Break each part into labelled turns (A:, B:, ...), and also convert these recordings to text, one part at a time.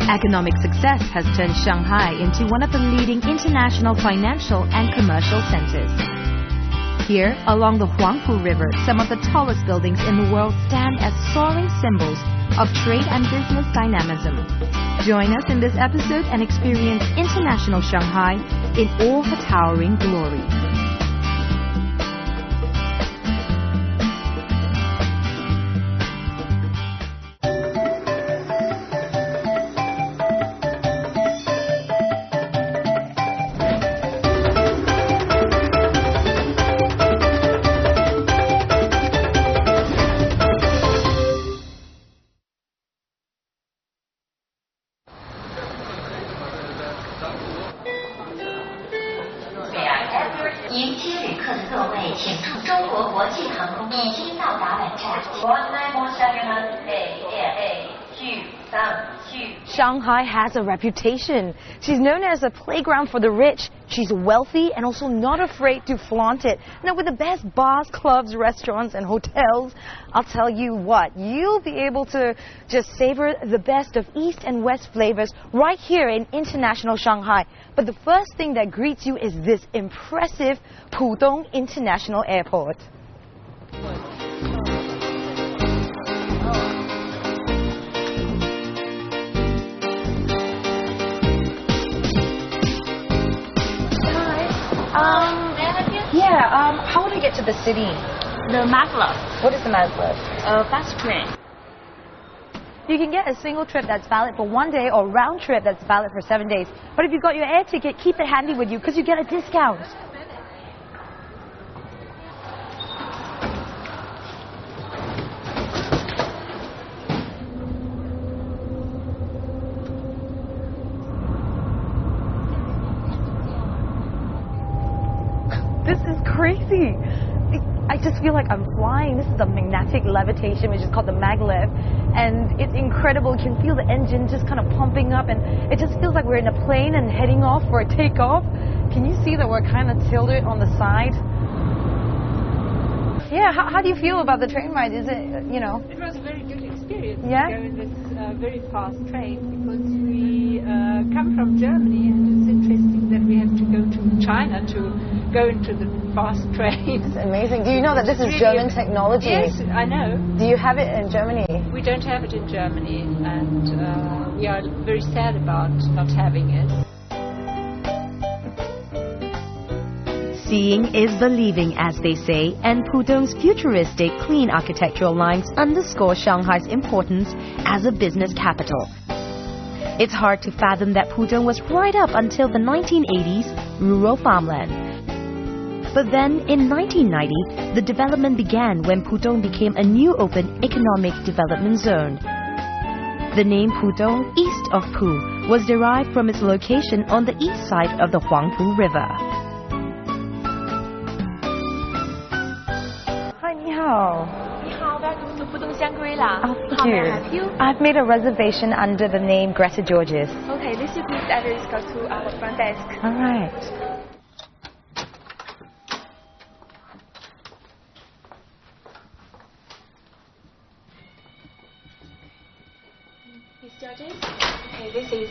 A: Economic success has turned Shanghai into one of the leading international financial and commercial centers. Here, along the Huangpu River, some of the tallest buildings in the world stand as soaring symbols of trade and business dynamism. Join us in this episode and experience international Shanghai in all her towering glory.
B: Shanghai has a reputation. She's known as a playground for the rich. She's wealthy and also not afraid to flaunt it. Now, with the best bars, clubs, restaurants and hotels, I'll tell you what, you'll be able to just savor the best of East and West flavors right here in international Shanghai. But the first thing that greets you is this impressive Pudong International Airport. How would I get to the city?
C: The maglev.
B: What is the maglev?
C: Fast train.
B: You can get a single trip that's valid for 1 day or round trip that's valid for 7 days. But if you've got your air ticket, keep it handy with you because you get a discount. This is crazy. I just feel like I'm flying. This is a magnetic levitation, which is called the maglev. And it's incredible. You can feel the engine just kind of pumping up. And it just feels like we're in a plane and heading off for a takeoff. Can you see that we're kind of tilted on the side? Yeah, how do you feel about the train ride? Is it, you know?
D: It was a very good experience to
B: Yeah?
D: go in this very fast train because we come from Germany and it's interesting that we have to go to China to go into the fast train.
B: It's amazing. Do you know that this is German technology?
D: Yes, I know.
B: Do you have it in Germany?
D: We don't have it in Germany and we are very sad about not having it.
A: Seeing is believing, as they say, and Pudong's futuristic, clean architectural lines underscore Shanghai's importance as a business capital. It's hard to fathom that Pudong was right up until the 1980s rural farmland. But then, in 1990, the development began when Pudong became a new open economic development zone. The name Pudong, east of Pu, was derived from its location on the east side of the Huangpu River.
C: Welcome to Pudong Shangri-La.
B: Oh,
C: How may I help you?
B: I've made a reservation under the name Greta Georges.
C: Okay, this is please address go to our front desk.
B: All right.
C: Miss Georges? Okay, this is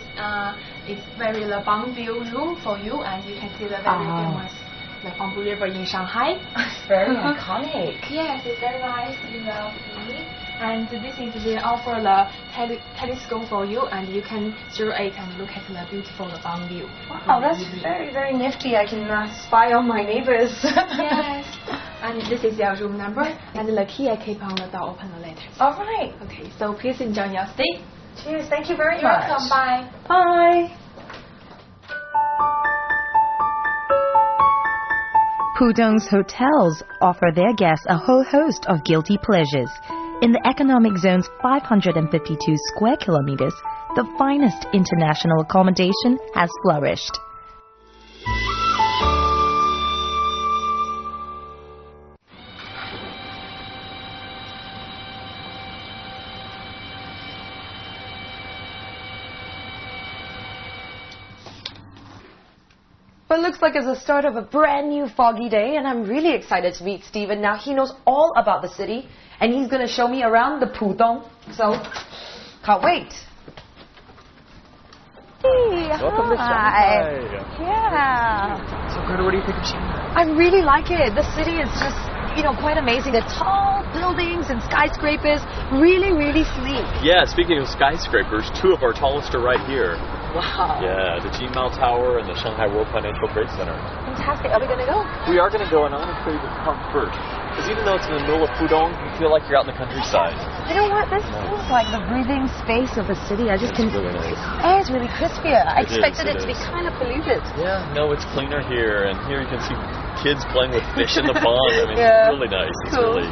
C: it's very the Bang View room for you, and you can see the very famous the Huangpu River in Shanghai.
B: Very iconic.
C: Yes, it's very nice, you know. And this is they offer the telescope for you, and you can through it and look at the beautiful Bang View.
B: Wow, that's very, very nifty. I can spy on my neighbors.
C: Yes. And this is your room number, and the key I keep on the door open later.
B: All right.
C: Okay, so please enjoy your stay.
B: Cheers. Thank you very
C: You're
B: much.
C: welcome. Bye.
B: Bye.
A: Pudong's hotels offer their guests a whole host of guilty pleasures. In the economic zone's 552 square kilometers, the finest international accommodation has flourished.
B: But it looks like it's the start of a brand new foggy day, and I'm really excited to meet Steven. Now, he knows all about the city, and he's going to show me around the Pudong. So, can't wait. Hey,
E: Welcome to
B: hi.
E: Shanghai.
B: Yeah.
E: So, Greta, what do you think of Shanghai?
B: I really like it. The city is just, quite amazing. The tall buildings and skyscrapers, really, really sleek.
E: Yeah, speaking of skyscrapers, two of our tallest are right here.
B: Wow.
E: Yeah, the Jingmao Tower and the Shanghai World Financial Trade Center.
B: Fantastic. Are we going to go?
E: We are going to go, and I'm going to show you the top first. Because even though it's in the middle of Pudong, you feel like you're out in the countryside.
B: You know what? This feels like the breathing space of the city. I just
E: It's really nice.
B: The air is really crispier. I expected it to be
E: is.
B: kind of polluted.
E: Yeah, no, it's cleaner here, and here you can see kids playing with fish in the pond. I mean,
B: Yeah.
E: it's really nice. It's
B: Cool.
E: really...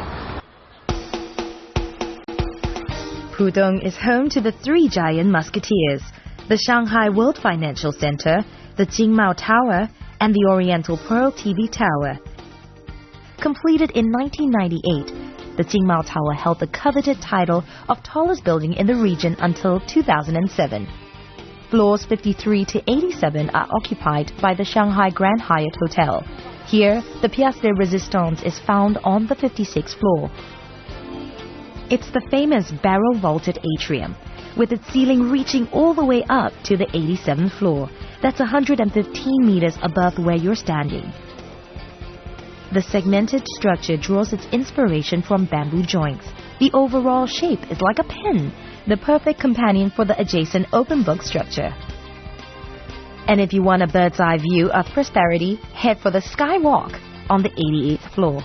A: Pudong is home to the three giant musketeers, the Shanghai World Financial Center, the Jingmao Tower, and the Oriental Pearl TV Tower. Completed in 1998, the Jingmao Tower held the coveted title of tallest building in the region until 2007. Floors 53 to 87 are occupied by the Shanghai Grand Hyatt Hotel. Here, the Pièce de Résistance is found on the 56th floor. It's the famous barrel-vaulted atrium, with its ceiling reaching all the way up to the 87th floor. That's 115 meters above where you're standing. The segmented structure draws its inspiration from bamboo joints. The overall shape is like a pen, the perfect companion for the adjacent open book structure. And if you want a bird's eye view of prosperity, head for the Skywalk on the 88th floor.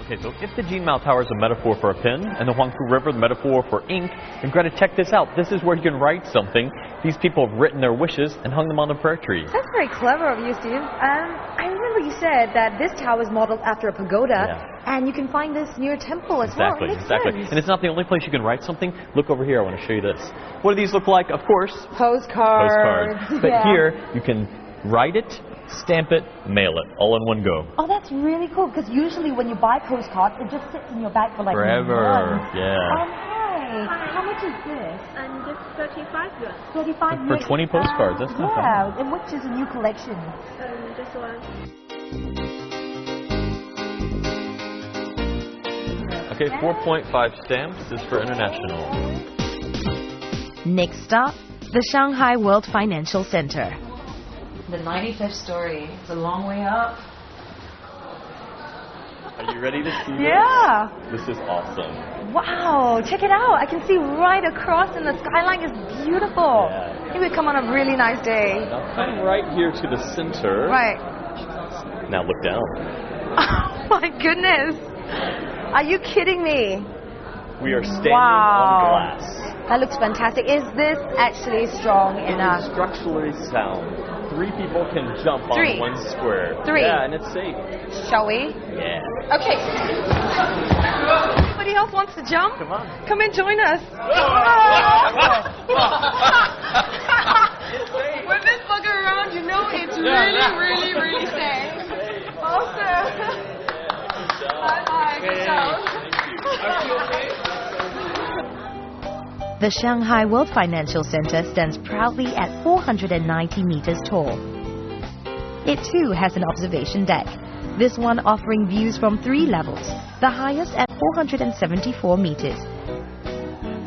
E: Okay, so if the Jingmao Tower is a metaphor for a pen and the Huangpu River the metaphor for ink, then Greta, check this out. This is where you can write something. These people have written their wishes and hung them on the prayer tree.
B: That's very clever of you, Steve. I remember you said that this tower is modeled after a pagoda, and you can find this near a temple as well. It makes
E: Exactly.
B: sense.
E: And it's not the only place you can write something. Look over here. I want to show you this. What do these look like? Of course,
B: Postcards.
E: But
B: Yeah.
E: here, you can write it, stamp it, mail it, all in one go.
B: Oh, that's really cool, because usually when you buy postcards, it just sits in your bag for like
E: Forever.
B: months.
E: Yeah.
B: Hi. How much is this?
C: And it's 35 yuan.
B: 35
E: For 20 postcards, that's not bad.
B: Yeah, and which is a new collection.
C: This one.
E: Okay, 4.5 stamps is for international.
A: Next stop, the Shanghai World Financial Center.
B: The 95th story. It's a long way up.
E: Are you ready to see this?
B: Yeah.
E: This is awesome.
B: Wow, check it out. I can see right across, and the skyline is beautiful.
E: Yeah.
B: It would come on a really nice day.
E: Now come right here to the center.
B: Right.
E: Now look down.
B: Oh my goodness. Are you kidding me?
E: We are standing on glass.
B: That looks fantastic. Is this actually strong
E: It
B: enough?
E: is structurally sound. 3 people can jump on
B: 3.
E: one square.
B: 3.
E: Yeah, and it's safe.
B: Shall we?
E: Yeah.
B: Okay. Anybody else wants to jump?
E: Come on.
B: Come and join us. When this bugger around, you know it's really, really safe. Awesome. Bye. Good job.
A: The Shanghai World Financial Center stands proudly at 490 meters tall. It too has an observation deck, this one offering views from 3 levels, the highest at 474 meters.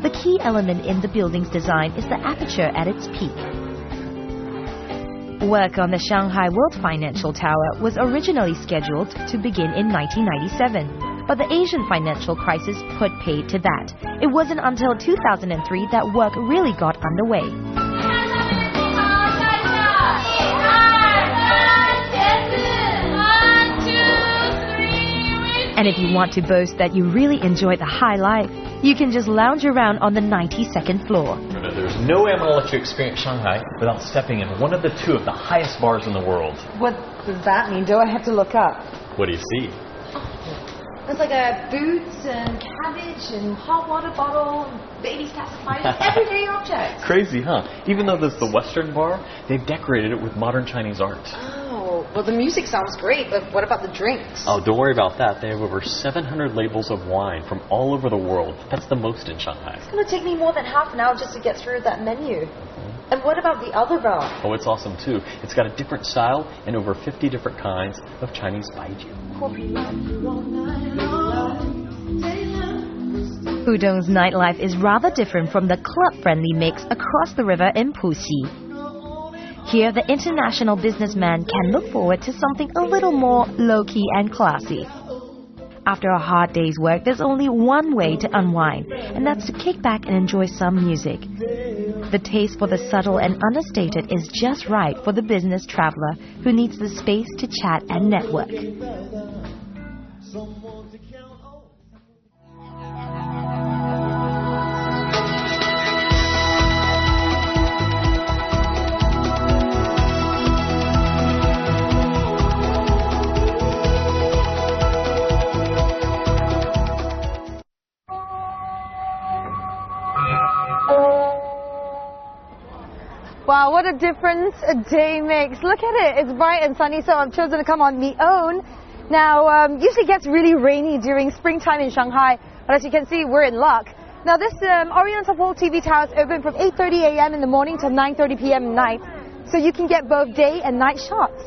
A: The key element in the building's design is the aperture at its peak. Work on the Shanghai World Financial Tower was originally scheduled to begin in 1997, but the Asian financial crisis put paid to that. It wasn't until 2003 that work really got underway. And if you want to boast that you really enjoyed the high life, you can just lounge around on the 92nd floor.
E: There's no way I'm going to let you experience Shanghai without stepping in one of the 2 of the highest bars in the world.
B: What does that mean? Do I have to look up?
E: What do you see?
B: There's like a boots and cabbage and hot water bottle, baby's pacifiers, everyday objects.
E: Crazy, huh? Even though there's the Western bar, they've decorated it with modern Chinese art.
B: Oh, well the music sounds great, but what about the drinks?
E: Oh, don't worry about that. They have over 700 labels of wine from all over the world. That's the most in Shanghai.
B: It's going to take me more than half an hour just to get through that menu. And what about the other bar?
E: Oh, it's awesome too. It's got a different style and over 50 different kinds of Chinese baijiu.
A: Pudong's nightlife is rather different from the club-friendly mix across the river in Puxi. Here, the international businessman can look forward to something a little more low-key and classy. After a hard day's work, there's only one way to unwind, and that's to kick back and enjoy some music. The taste for the subtle and understated is just right for the business traveler who needs the space to chat and network.
B: Wow, what a difference a day makes. Look at it, it's bright and sunny, so I've chosen to come on my own. Now, usually it gets really rainy during springtime in Shanghai, but as you can see, we're in luck. Now, this Oriental Pearl TV tower is open from 8:30 a.m. in the morning till 9:30 p.m. at night, so you can get both day and night shots.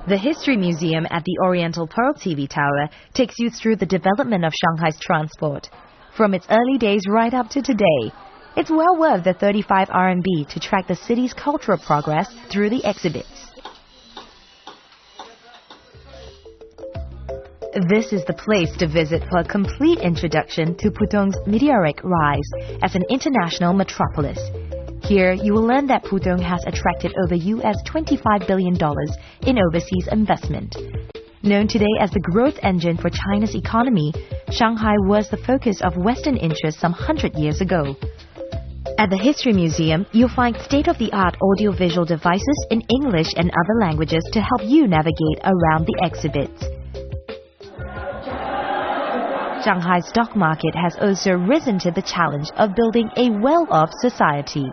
A: The History Museum at the Oriental Pearl TV tower takes you through the development of Shanghai's transport, from its early days right up to today. It's well worth the 35 RMB to track the city's cultural progress through the exhibits. This is the place to visit for a complete introduction to Pudong's meteoric rise as an international metropolis. Here, you will learn that Pudong has attracted over US $25 billion in overseas investment. Known today as the growth engine for China's economy, Shanghai was the focus of Western interest some 100 years ago. At the History Museum, you'll find state-of-the-art audiovisual devices in English and other languages to help you navigate around the exhibits. Shanghai's stock market has also risen to the challenge of building a well-off society.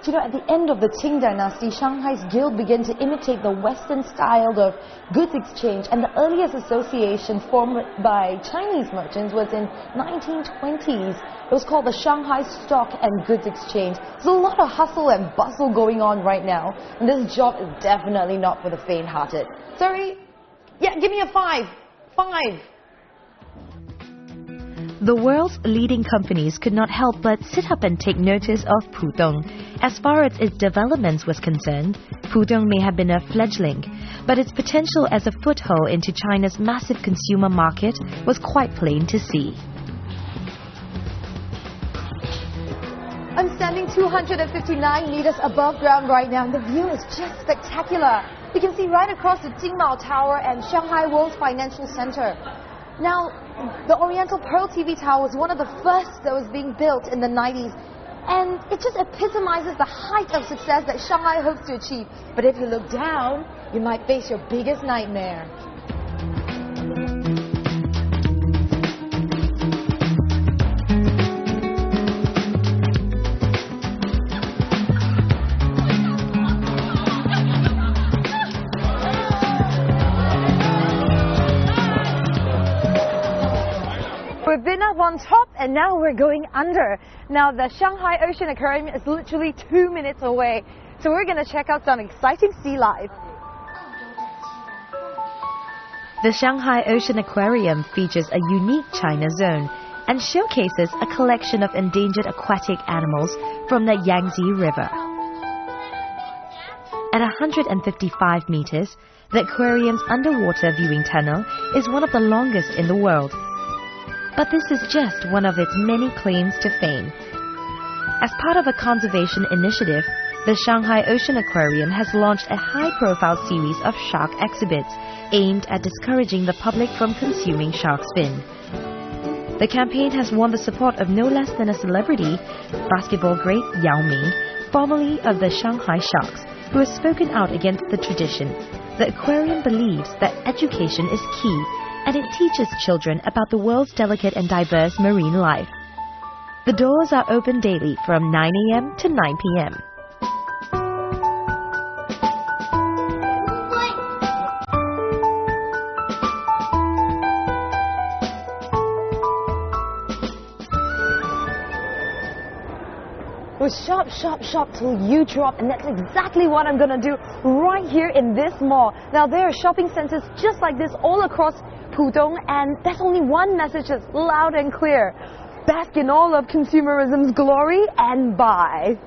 B: You know, at the end of the Qing dynasty, Shanghai's guild began to imitate the Western style of goods exchange, and the earliest association formed by Chinese merchants was in 1920s. It was called the Shanghai Stock and Goods Exchange. There's a lot of hustle and bustle going on right now, and this job is definitely not for the faint-hearted. Sorry? Yeah, give me a 5. 5.
A: The world's leading companies could not help but sit up and take notice of Pudong. As far as its developments was concerned, Pudong may have been a fledgling, but its potential as a foothold into China's massive consumer market was quite plain to see.
B: I'm standing 259 meters above ground right now, and the view is just spectacular. You can see right across the Jingmao Tower and Shanghai World's Financial Center. Now, the Oriental Pearl TV Tower was one of the first that was being built in the 90s, and it just epitomizes the height of success that Shanghai hopes to achieve. But if you look down, you might face your biggest nightmare. We've been up on top and now we're going under. Now the Shanghai Ocean Aquarium is literally 2 minutes away. So we're going to check out some exciting sea life.
A: The Shanghai Ocean Aquarium features a unique China zone and showcases a collection of endangered aquatic animals from the Yangtze River. At 155 meters, the aquarium's underwater viewing tunnel is one of the longest in the world. But this is just one of its many claims to fame. As part of a conservation initiative, the Shanghai Ocean Aquarium has launched a high-profile series of shark exhibits aimed at discouraging the public from consuming shark's fin. The campaign has won the support of no less than a celebrity, basketball great Yao Ming, formerly of the Shanghai Sharks, who has spoken out against the tradition. The aquarium believes that education is key, and it teaches children about the world's delicate and diverse marine life. The doors are open daily from 9 a.m. to 9 p.m.
B: It was shop, shop, shop till you drop, and that's exactly what I'm going to do right here in this mall. Now, there are shopping centers just like this all across Pudong, and there's only one message that's loud and clear. Bask in all of consumerism's glory and buy.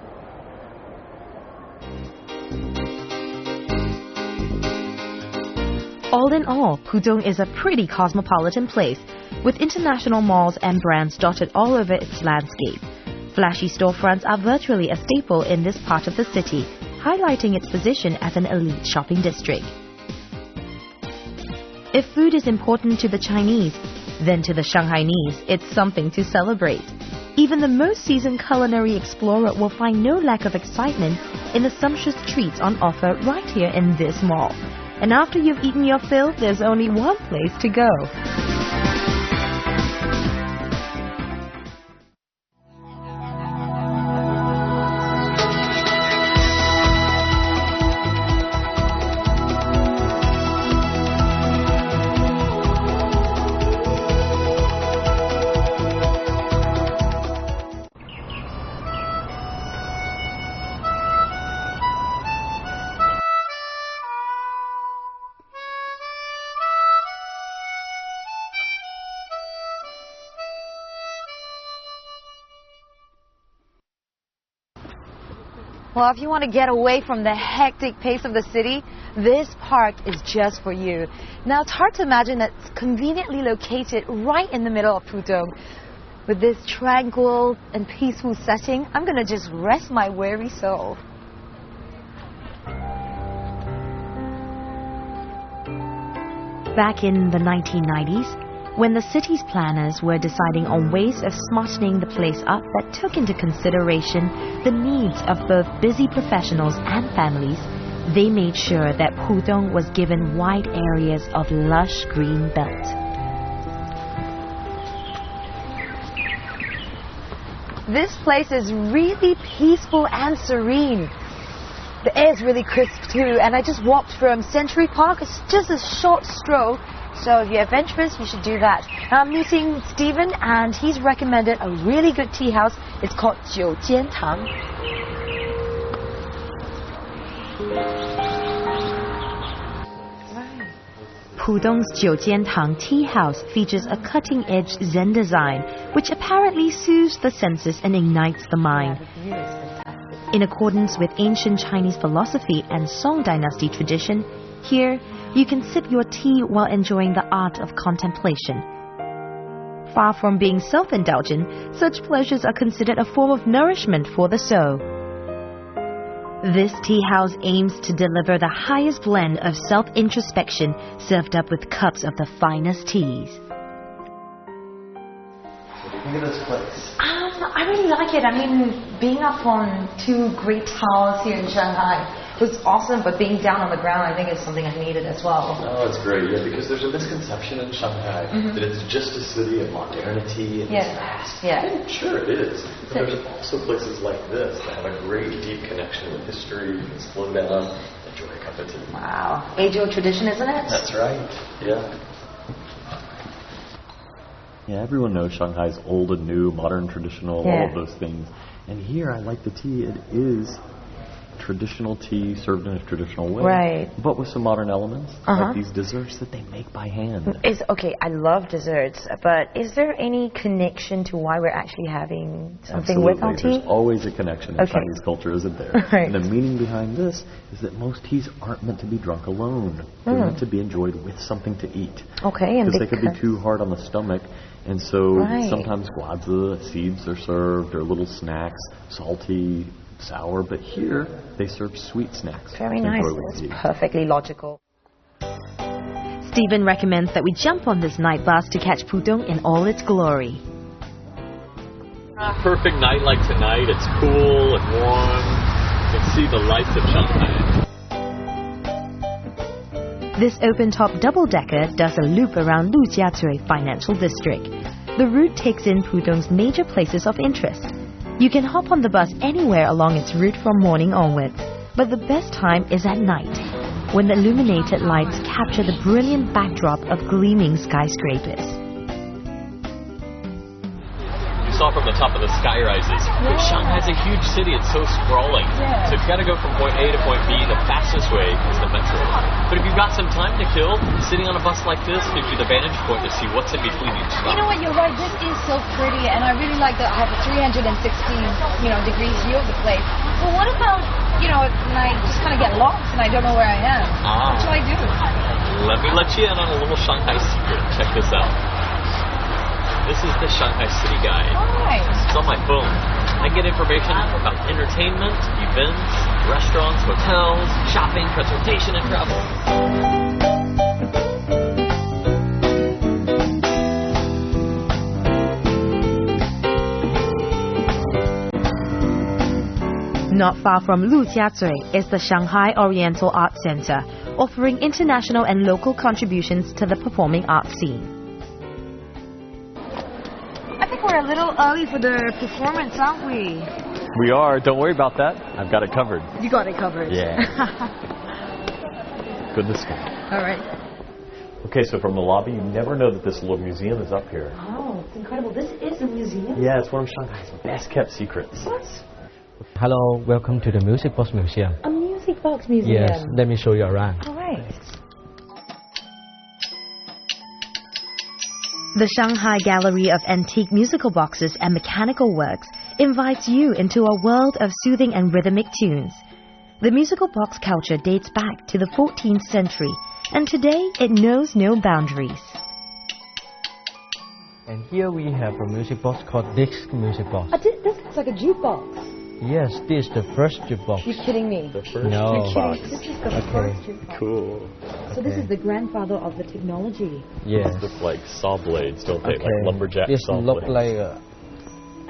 A: All in all, Pudong is a pretty cosmopolitan place, with international malls and brands dotted all over its landscape. Flashy storefronts are virtually a staple in this part of the city, highlighting its position as an elite shopping district. If food is important to the Chinese, then to the Shanghainese, it's something to celebrate. Even the most seasoned culinary explorer will find no lack of excitement in the sumptuous treats on offer right here in this mall. And after you've eaten your fill, there's only one place to go.
B: Well, if you want to get away from the hectic pace of the city, this park is just for you. Now, it's hard to imagine that it's conveniently located right in the middle of Pudong. With this tranquil and peaceful setting, I'm going to just rest my weary soul.
A: Back in the 1990s, when the city's planners were deciding on ways of smartening the place up that took into consideration the needs of both busy professionals and families, they made sure that Pudong was given wide areas of lush green belt.
B: This place is really peaceful and serene. The air is really crisp too, and I just walked from Century Park. It's just a short stroll. So if you're adventurous, you should do that. Now I'm meeting Stephen, and he's recommended a really good tea house. It's called 九间堂.
A: Pudong's 九间堂 tea house features a cutting-edge Zen design, which apparently soothes the senses and ignites the mind. In accordance with ancient Chinese philosophy and Song Dynasty tradition, here you can sip your tea while enjoying the art of contemplation. Far from being self-indulgent, such pleasures are considered a form of nourishment for the soul. This tea house aims to deliver the highest blend of self-introspection served up with cups of the finest teas.
F: Look at this place.
B: I really like it. I mean, being up on two great towers here in Shanghai was awesome, but being down on the ground, I think, is something I needed as well.
F: Oh, it's great, yeah, because there's a misconception in Shanghai that it's just a city of modernity and it's fast.
B: Yeah.
F: And sure, it is. But there's also places like this that have a great, deep connection with history. You can slow down, enjoy a cup of tea.
B: Wow. Age-old tradition, isn't it?
F: That's right, yeah.
E: Yeah, everyone knows Shanghai's old and new, modern, traditional, all of those things. And here, I like the tea. It is traditional tea served in a traditional way,
B: right?
E: But with some modern elements, like these desserts that they make by hand.
B: Okay, I love desserts, but is there any connection to why we're actually having something with our tea?
E: There's always a connection in Chinese culture, isn't there?
B: Right.
E: And the meaning behind this is that most teas aren't meant to be drunk alone. They're meant to be enjoyed with something to eat.
B: Okay, and
E: because they could be too hard on the stomach. And so sometimes guadzi seeds are served, or little snacks, salty, sour, but here they serve sweet snacks.
B: Very nice. That's perfectly logical.
A: Stephen recommends that we jump on this night bus to catch Pudong in all its glory.
E: Perfect night like tonight. It's cool and warm. You can see the lights of Shanghai.
A: This open-top double-decker does a loop around Lujiazui Financial District. The route takes in Pudong's major places of interest. You can hop on the bus anywhere along its route from morning onwards, but the best time is at night, when the illuminated lights capture the brilliant backdrop of gleaming skyscrapers.
E: You saw from the top of the sky rises. But Shanghai's a huge city. It's so sprawling.
B: Yeah.
E: So if you've got to go from point A to point B, the fastest way is the metro. But if you've got some time to kill, sitting on a bus like this gives you the vantage point to see what's in between each stop.
B: You know what, you're right, this is so pretty, and I really like that I have a 316, degrees view of the place. But what about, when I just kind of get lost and I don't know where I am? What should I do?
E: Let me let you in on a little Shanghai secret. Check this out. This is the Shanghai City Guide.
B: Alright.
E: It's on my phone. I get information about entertainment, events, restaurants, hotels, shopping, transportation, and travel.
A: Not far from Lujiazui is the Shanghai Oriental Art Center, offering international and local contributions to the performing arts scene.
B: I think we're a little early for the performance, aren't we?
E: We are. Don't worry about that. I've got it covered.
B: You got it covered.
E: Yeah. Good to see.
B: All right.
E: Okay, so from the lobby, you never know that this little museum is up here.
B: Oh, it's incredible. This is a museum?
E: Yeah, it's one of Shanghai's best kept secrets.
B: What?
G: Hello, welcome to the Music Box Museum.
B: A music box museum?
G: Yes, let me show you around.
B: All right.
A: The Shanghai Gallery of Antique Musical Boxes and Mechanical Works invites you into a world of soothing and rhythmic tunes. The musical box culture dates back to the 14th century, and today it knows no boundaries.
G: And here we have a music box called disc music box.
B: This looks like a jukebox.
G: Yes, this is the first jukebox.
B: You're kidding me.
E: The first
G: No.
E: box.
B: This is the first jukebox.
E: Cool.
B: So this is the grandfather of the technology.
G: Yes.
E: These look like saw blades, don't they?
G: Okay.
E: Like lumberjack
G: This
E: saw
G: look
E: blades.
G: like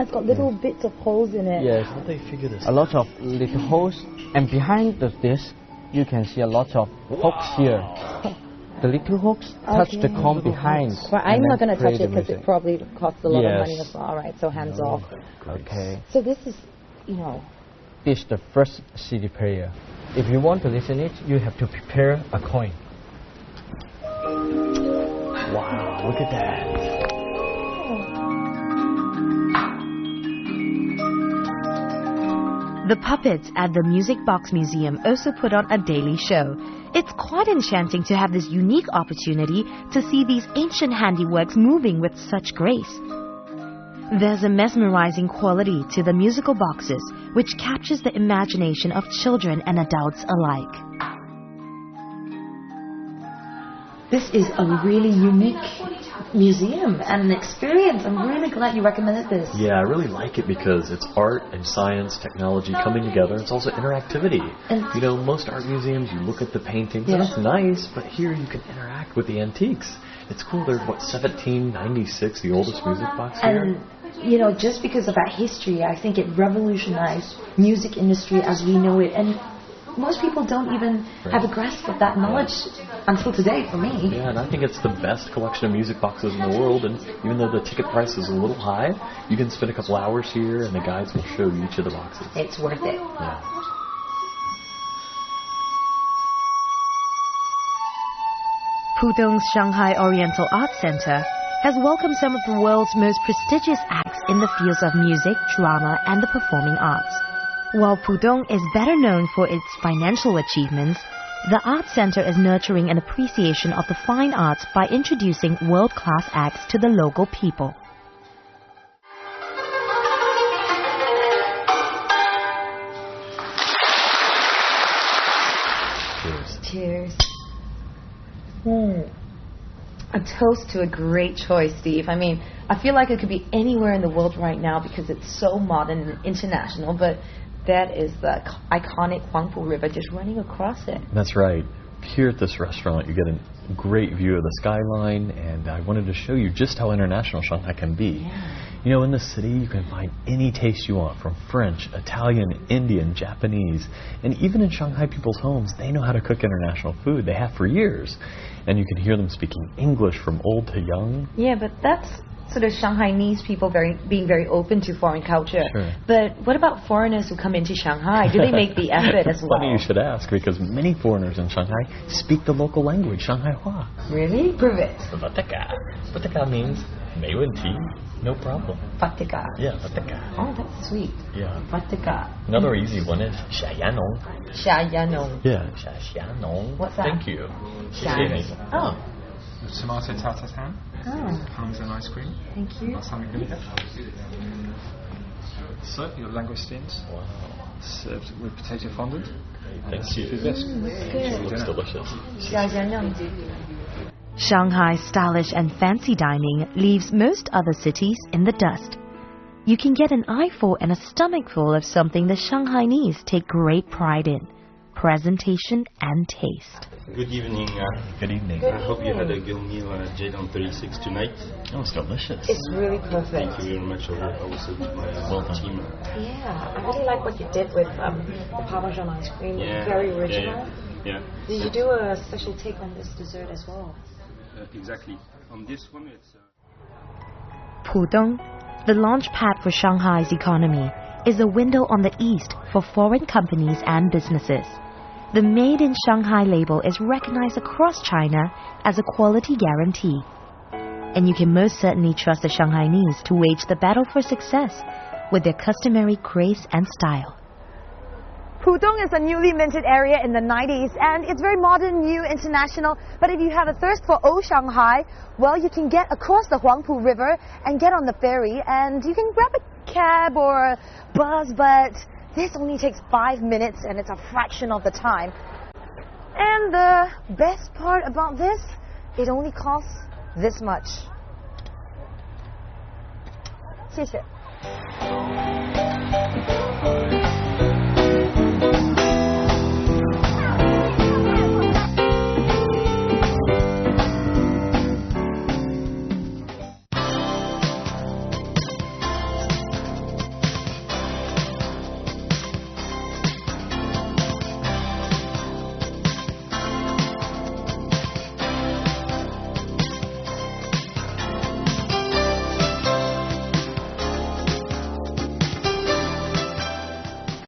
B: It's got little bits of holes in it.
G: yes,
E: How'd they figure this
G: a lot of little holes, and behind the disc you can see a lot of hooks here. The little hooks touch the comb behind.
B: Well, I'm
G: and
B: not
G: then
B: going to touch
G: play
B: it
G: the
B: because it
G: music.
B: probably costs a lot of
G: Yes.
B: money as well. All right, so hands off.
G: Okay.
B: So this is,
G: This is the first CD player. If you want to listen it, you have to prepare a coin.
E: Wow, look at that.
A: The puppets at the Music Box Museum also put on a daily show. It's quite enchanting to have this unique opportunity to see these ancient handiworks moving with such grace. There's a mesmerizing quality to the musical boxes, which captures the imagination of children and adults alike.
B: This is a really unique museum and an experience. I'm really glad you recommended this.
F: Yeah, I really like it because it's art and science, technology coming together. It's also interactivity.
B: And
F: most art museums, you look at the paintings,
B: Yeah.
F: and it's nice, but here you can interact with the antiques. It's cool. They're, 1796, the oldest music box here?
B: And just because of that history, I think it revolutionized music industry as we know it. And most people don't even have a grasp of that knowledge until today, for me.
F: Yeah, and I think it's the best collection of music boxes in the world. And even though the ticket price is a little high, you can spend a couple hours here, and the guides will show you each of the boxes.
B: It's worth it.
F: Yeah.
A: Pudong's Shanghai Oriental Art Center has welcomed some of the world's most prestigious acts in the fields of music, drama, and the performing arts. While Pudong is better known for its financial achievements, the Art Center is nurturing an appreciation of the fine arts by introducing world-class acts to the local people.
B: Cheers. A toast to a great choice, Steve. I mean, I feel like it could be anywhere in the world right now because it's so modern and international, but that is the iconic Huangpu River just running across it.
F: That's right. Here at this restaurant, you get a great view of the skyline, and I wanted to show you just how international Shanghai can be.
B: Yeah.
F: In the city, you can find any taste you want, from French, Italian, Indian, Japanese, and even in Shanghai people's homes, they know how to cook international food. They have for years. And you can hear them speaking English from old to young.
B: Yeah, but that's
A: sort of Shanghainese people being very open to foreign culture.
F: Sure.
A: But what about foreigners who come into Shanghai? Do they make the effort as well?
F: Funny you should ask, because many foreigners in Shanghai speak the local language, Shanghai Hua.
A: Really? Prove it.
F: Vataka. Vataka means 没问题, no problem.
A: Vataka.
F: Yeah, Vataka.
A: Oh, that's sweet.
F: Yeah.
A: Vataka.
F: Another easy one is 下牙农.
A: Xiayanong.
F: Yeah, 下农.
A: What's that?
F: Thank you.
A: Oh.
H: Tomato tartare,
A: Oh.
H: parmesan ice cream,
A: Thank you.
H: balsamic vinegar. So, your langoustines
F: Wow.
H: served with potato fondant.
F: Thank you.
A: That's good.
F: Looks delicious.
A: Xiayanong. Shanghai's stylish and fancy dining leaves most other cities in the dust. You can get an eyeful and a stomachful of something the Shanghainese take great pride in: presentation and taste.
I: Good evening.
F: Good evening.
I: I hope you had a good meal at Jadon 36 tonight.
F: That was delicious.
A: It's really perfect.
I: Thank you very much. Also to my team.
A: Yeah, I really like what you did with the Parmesan ice cream.
I: Yeah,
A: Very original.
I: Yeah.
A: Did you do a special take on this dessert as well?
I: Exactly. On this one, it's.
A: Pudong, the launch pad for Shanghai's economy, is a window on the east for foreign companies and businesses. The Made in Shanghai label is recognized across China as a quality guarantee. And you can most certainly trust the Shanghainese to wage the battle for success with their customary grace and style. Pudong is a newly minted area in the 90s, and it's very modern, new, international. But if you have a thirst for old Shanghai, well, you can get across the Huangpu River and get on the ferry, and you can grab a cab or a bus, but this only takes 5 minutes, and it's a fraction of the time. And the best part about this, it only costs this much. 谢谢.